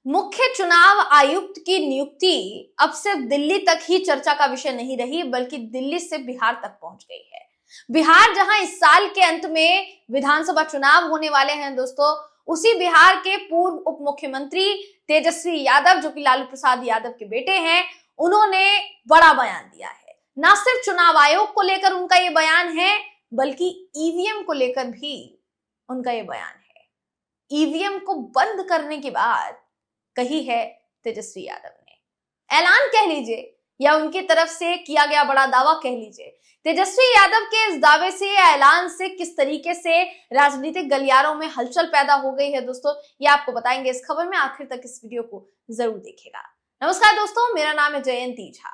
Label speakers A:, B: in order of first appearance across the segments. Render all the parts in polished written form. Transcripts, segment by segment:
A: मुख्य चुनाव आयुक्त की नियुक्ति अब सिर्फ दिल्ली तक ही चर्चा का विषय नहीं रही, बल्कि दिल्ली से बिहार तक पहुंच गई है। बिहार जहां इस साल के अंत में विधानसभा चुनाव होने वाले हैं दोस्तों, उसी बिहार के पूर्व उप मुख्यमंत्री तेजस्वी यादव, जो कि लालू प्रसाद यादव के बेटे हैं, उन्होंने बड़ा बयान दिया है। ना सिर्फ चुनाव आयोग को लेकर उनका ये बयान है, बल्कि ईवीएम को लेकर भी उनका ये बयान है। ईवीएम को बंद करने की बात कही है तेजस्वी यादव ने। ऐलान कह लीजिए या उनकी तरफ से किया गया बड़ा दावा कह लीजिए। तेजस्वी यादव के इस दावे से, ऐलान से किस तरीके से राजनीतिक गलियारों में हलचल पैदा हो गई है दोस्तों, ये आपको बताएंगे इस खबर में। आखिर तक इस वीडियो को जरूर देखिएगा। नमस्कार दोस्तों, मेरा नाम है जयंती झा।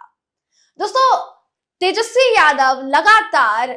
A: दोस्तों, तेजस्वी यादव लगातार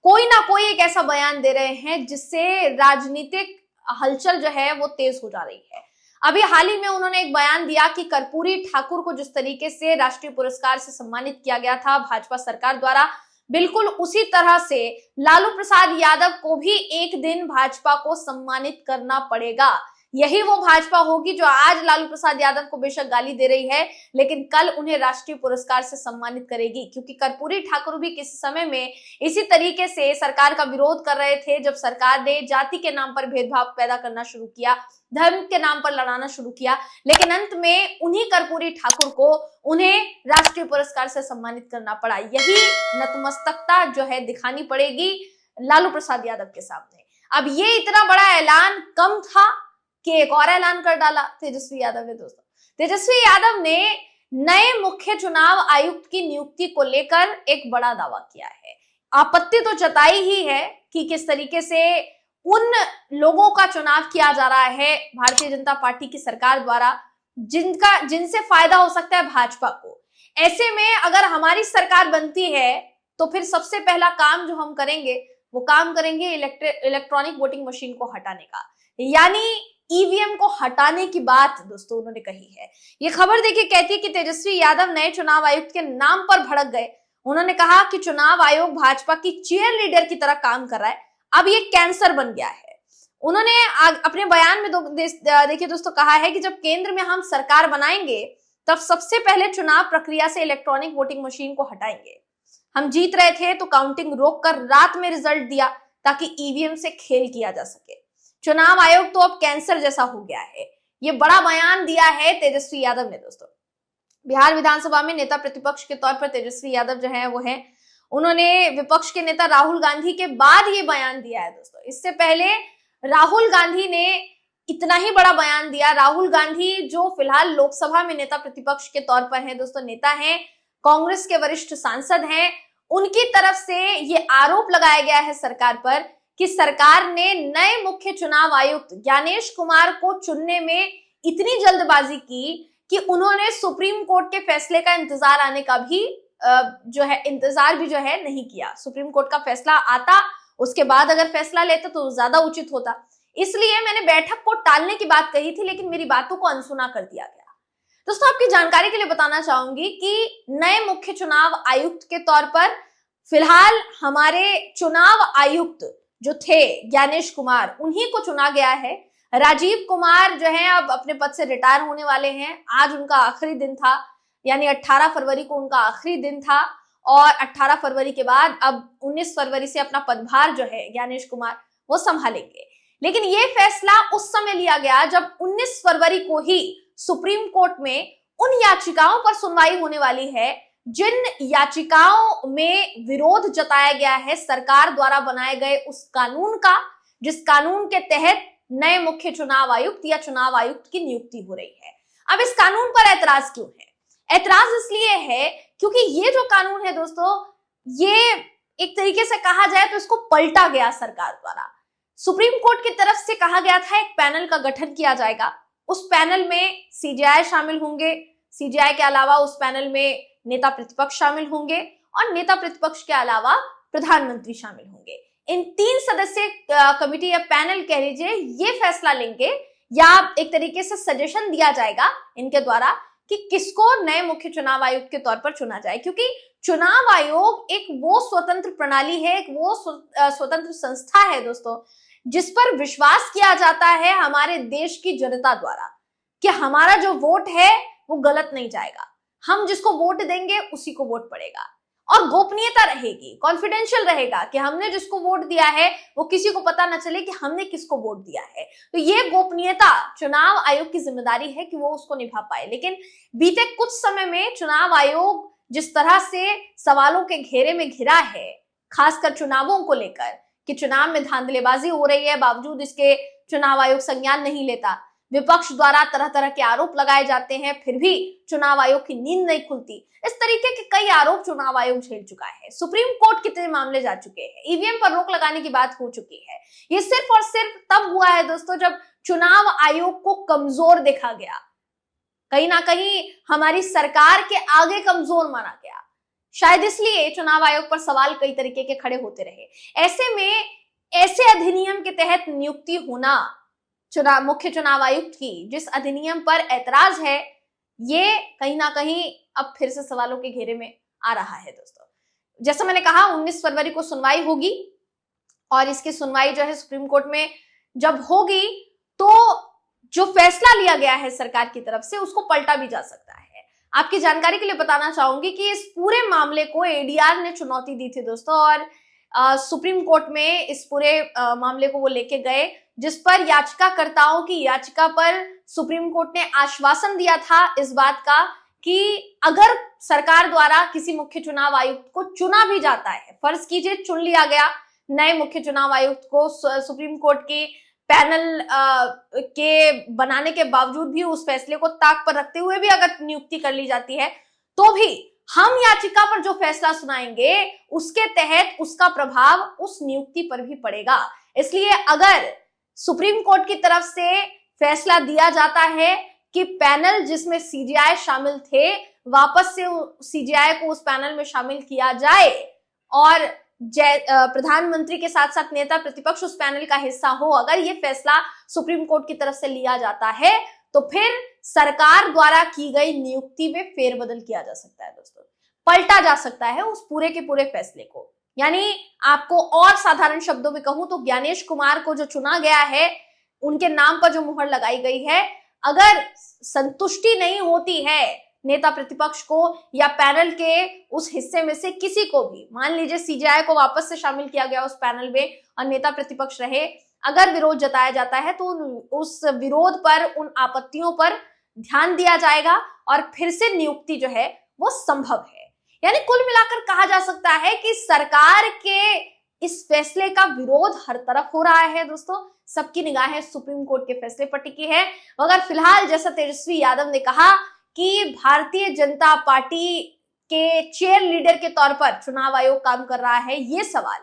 A: कोई ना कोई एक ऐसा बयान दे रहे हैं जिससे राजनीतिक हलचल जो है वो तेज हो जा रही है। अभी हाल ही में उन्होंने एक बयान दिया कि कर्पूरी ठाकुर को जिस तरीके से राष्ट्रीय पुरस्कार से सम्मानित किया गया था भाजपा सरकार द्वारा, बिल्कुल उसी तरह से लालू प्रसाद यादव को भी एक दिन भाजपा को सम्मानित करना पड़ेगा। यही वो भाजपा होगी जो आज लालू प्रसाद यादव को बेशक गाली दे रही है, लेकिन कल उन्हें राष्ट्रीय पुरस्कार से सम्मानित करेगी। क्योंकि कर्पूरी ठाकुर भी किसी समय में इसी तरीके से सरकार का विरोध कर रहे थे, जब सरकार ने जाति के नाम पर भेदभाव पैदा करना शुरू किया, धर्म के नाम पर लड़ाना शुरू किया, लेकिन अंत में उन्हीं कर्पूरी ठाकुर को उन्हें राष्ट्रीय पुरस्कार से सम्मानित करना पड़ा। यही नतमस्तकता जो है दिखानी पड़ेगी लालू प्रसाद यादव के सामने। अब ये इतना बड़ा ऐलान कम था कि एक और ऐलान कर डाला तेजस्वी यादव ने। दोस्तों, तेजस्वी यादव ने नए मुख्य चुनाव आयुक्त की नियुक्ति को लेकर एक बड़ा दावा किया है। आपत्ति तो जताई ही है कि किस तरीके से उन लोगों का चुनाव किया जा रहा है भारतीय जनता पार्टी की सरकार द्वारा जिनसे फायदा हो सकता है भाजपा को। ऐसे में अगर हमारी सरकार बनती है तो फिर सबसे पहला काम जो हम करेंगे वो काम करेंगे इलेक्ट्रॉनिक वोटिंग मशीन को हटाने का, यानी ईवीएम को हटाने की बात दोस्तों उन्होंने कही है। ये खबर देखिए, कहती है कि तेजस्वी यादव नए चुनाव आयुक्त के नाम पर भड़क गए। उन्होंने कहा कि चुनाव आयोग भाजपा की चीयर लीडर की तरह काम कर रहा है, अब ये कैंसर बन गया है। उन्होंने अपने बयान में देखिए दोस्तों कहा है कि जब केंद्र में हम सरकार बनाएंगे तब सबसे पहले चुनाव प्रक्रिया से इलेक्ट्रॉनिक वोटिंग मशीन को हटाएंगे। हम जीत रहे थे तो काउंटिंग रोककर रात में रिजल्ट दिया ताकि ईवीएम से खेल किया जा सके। चुनाव आयोग तो अब कैंसर जैसा हो गया है। ये बड़ा बयान दिया है तेजस्वी यादव ने। दोस्तों, बिहार विधानसभा में नेता प्रतिपक्ष के तौर पर तेजस्वी यादव जो है वो है, उन्होंने विपक्ष के नेता राहुल गांधी के बाद ये बयान दिया है। दोस्तों, इससे पहले राहुल गांधी ने इतना ही बड़ा बयान दिया। राहुल गांधी जो फिलहाल लोकसभा में नेता प्रतिपक्ष के तौर पर है दोस्तों, नेता हैं, कांग्रेस के वरिष्ठ सांसद हैं, उनकी तरफ से ये आरोप लगाया गया है सरकार पर कि सरकार ने नए मुख्य चुनाव आयुक्त ज्ञानेश कुमार को चुनने में इतनी जल्दबाजी की कि उन्होंने सुप्रीम कोर्ट के फैसले का इंतजार आने का भी इंतजार भी नहीं किया। सुप्रीम कोर्ट का फैसला आता, उसके बाद अगर फैसला लेते तो ज्यादा उचित होता। इसलिए मैंने बैठक को टालने की बात कही थी, लेकिन मेरी बातों को अनसुना कर दिया गया। दोस्तों, आपकी जानकारी के लिए बताना चाहूंगी कि नए मुख्य चुनाव आयुक्त के तौर पर फिलहाल हमारे चुनाव आयुक्त जो थे ज्ञानेश कुमार, उन्हीं को चुना गया है। राजीव कुमार जो है अब अपने पद से रिटायर होने वाले हैं। आज उनका आखिरी दिन था, यानी 18 फरवरी को उनका आखिरी दिन था, और 18 फरवरी के बाद अब 19 फरवरी से अपना पदभार जो है ज्ञानेश कुमार वो संभालेंगे। लेकिन ये फैसला उस समय लिया गया जब 19 फरवरी को ही सुप्रीम कोर्ट में उन याचिकाओं पर सुनवाई होने वाली है जिन याचिकाओं में विरोध जताया गया है सरकार द्वारा बनाए गए उस कानून का, जिस कानून के तहत नए मुख्य चुनाव आयुक्त या चुनाव आयुक्त की नियुक्ति हो रही है। अब इस कानून पर ऐतराज क्यों है? ऐतराज इसलिए है क्योंकि ये जो कानून है दोस्तों, ये एक तरीके से कहा जाए तो इसको पलटा गया सरकार द्वारा। सुप्रीम कोर्ट की तरफ से कहा गया था एक पैनल का गठन किया जाएगा, उस पैनल में सीजेआई शामिल होंगे, सीजेआई के अलावा उस पैनल में नेता प्रतिपक्ष शामिल होंगे और नेता प्रतिपक्ष के अलावा प्रधानमंत्री शामिल होंगे। इन 3 सदस्यीय कमिटी या पैनल कह लीजिए, ये फैसला लेंगे या एक तरीके से सजेशन दिया जाएगा इनके द्वारा कि किसको नए मुख्य चुनाव आयुक्त के तौर पर चुना जाए। क्योंकि चुनाव आयोग एक वो स्वतंत्र प्रणाली है, एक वो स्वतंत्र संस्था है दोस्तों, जिस पर विश्वास किया जाता है हमारे देश की जनता द्वारा कि हमारा जो वोट है वो गलत नहीं जाएगा, हम जिसको वोट देंगे उसी को वोट पड़ेगा, और गोपनीयता रहेगी, कॉन्फिडेंशियल रहेगा कि हमने जिसको वोट दिया है वो किसी को पता ना चले कि हमने किसको वोट दिया है। तो ये गोपनीयता चुनाव आयोग की जिम्मेदारी है कि वो उसको निभा पाए। लेकिन बीते कुछ समय में चुनाव आयोग जिस तरह से सवालों के घेरे में घिरा है, खासकर चुनावों को लेकर कि चुनाव में धांधलेबाजी हो रही है, बावजूद इसके चुनाव आयोग संज्ञान नहीं लेता, विपक्ष द्वारा तरह तरह के आरोप लगाए जाते हैं, फिर भी चुनाव आयोग की नींद नहीं खुलती। इस तरीके के कई आरोप चुनाव आयोग झेल चुका है। सुप्रीम कोर्ट कितने मामले जा चुके हैं, ईवीएम पर रोक लगाने की बात हो चुकी है। ये सिर्फ और सिर्फ तब हुआ है दोस्तों जब चुनाव आयोग को कमजोर देखा गया, कहीं ना कहीं हमारी सरकार के आगे कमजोर माना गया, शायद इसलिए चुनाव आयोग पर सवाल कई तरीके के खड़े होते रहे। ऐसे में ऐसे अधिनियम के तहत नियुक्ति होना मुख्य चुनाव आयुक्त की, जिस अधिनियम पर ऐतराज है, ये कहीं ना कहीं अब फिर से सवालों के घेरे में आ रहा है दोस्तों। जैसा मैंने कहा 19 फरवरी को सुनवाई होगी, और इसकी सुनवाई जो है सुप्रीम कोर्ट में जब होगी तो जो फैसला लिया गया है सरकार की तरफ से उसको पलटा भी जा सकता है। आपकी जानकारी के लिए बताना चाहूंगी कि इस पूरे मामले को एडीआर ने चुनौती दी थी दोस्तों, और सुप्रीम कोर्ट में इस पूरे मामले को वो लेके गए, जिस पर याचिकाकर्ताओं की याचिका पर सुप्रीम कोर्ट ने आश्वासन दिया था इस बात का कि अगर सरकार द्वारा किसी मुख्य चुनाव आयुक्त को चुना भी जाता है, फर्ज कीजिए चुन लिया गया नए मुख्य चुनाव आयुक्त को, सुप्रीम कोर्ट के पैनल के बनाने के बावजूद भी, उस फैसले को ताक पर रखते हुए भी अगर नियुक्ति कर ली जाती है, तो भी हम याचिका पर जो फैसला सुनाएंगे उसके तहत उसका प्रभाव उस नियुक्ति पर भी पड़ेगा। इसलिए अगर सुप्रीम कोर्ट की तरफ से फैसला दिया जाता है कि पैनल जिसमें सीजेआई शामिल थे, वापस से सीजेआई को उस पैनल में शामिल किया जाए, और प्रधानमंत्री के साथ साथ नेता प्रतिपक्ष उस पैनल का हिस्सा हो, अगर ये फैसला सुप्रीम कोर्ट की तरफ से लिया जाता है, तो फिर सरकार द्वारा की गई नियुक्ति में फेरबदल किया जा सकता है दोस्तों, पलटा जा सकता है उस पूरे के पूरे फैसले को। यानी आपको और साधारण शब्दों में कहूं तो ज्ञानेश कुमार को जो चुना गया है, उनके नाम पर जो मुहर लगाई गई है, अगर संतुष्टि नहीं होती है नेता प्रतिपक्ष को या पैनल के उस हिस्से में से किसी को भी, मान लीजिए सीजेआई को वापस से शामिल किया गया उस पैनल में और नेता प्रतिपक्ष रहे, अगर विरोध जताया जाता है तो उस विरोध पर, उन आपत्तियों पर ध्यान दिया जाएगा और फिर से नियुक्ति जो है वो संभव है। यानी कुल मिलाकर कहा जा सकता है कि सरकार के इस फैसले का विरोध हर तरफ हो रहा है दोस्तों, सबकी निगाहें सुप्रीम कोर्ट के फैसले पर टिकी है। मगर फिलहाल जैसा तेजस्वी यादव ने कहा कि भारतीय जनता पार्टी के चेयर लीडर के तौर पर चुनाव आयोग काम कर रहा है, ये सवाल,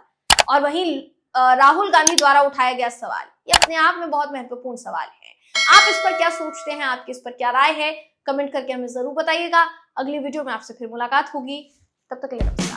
A: और वहीं राहुल गांधी द्वारा उठाया गया सवाल, ये अपने आप में बहुत महत्वपूर्ण सवाल है। आप इस पर क्या सोचते हैं, आपकी इस पर क्या राय है, कमेंट करके हमें जरूर बताइएगा। अगली वीडियो में आपसे फिर मुलाकात होगी, तब तक के लिए।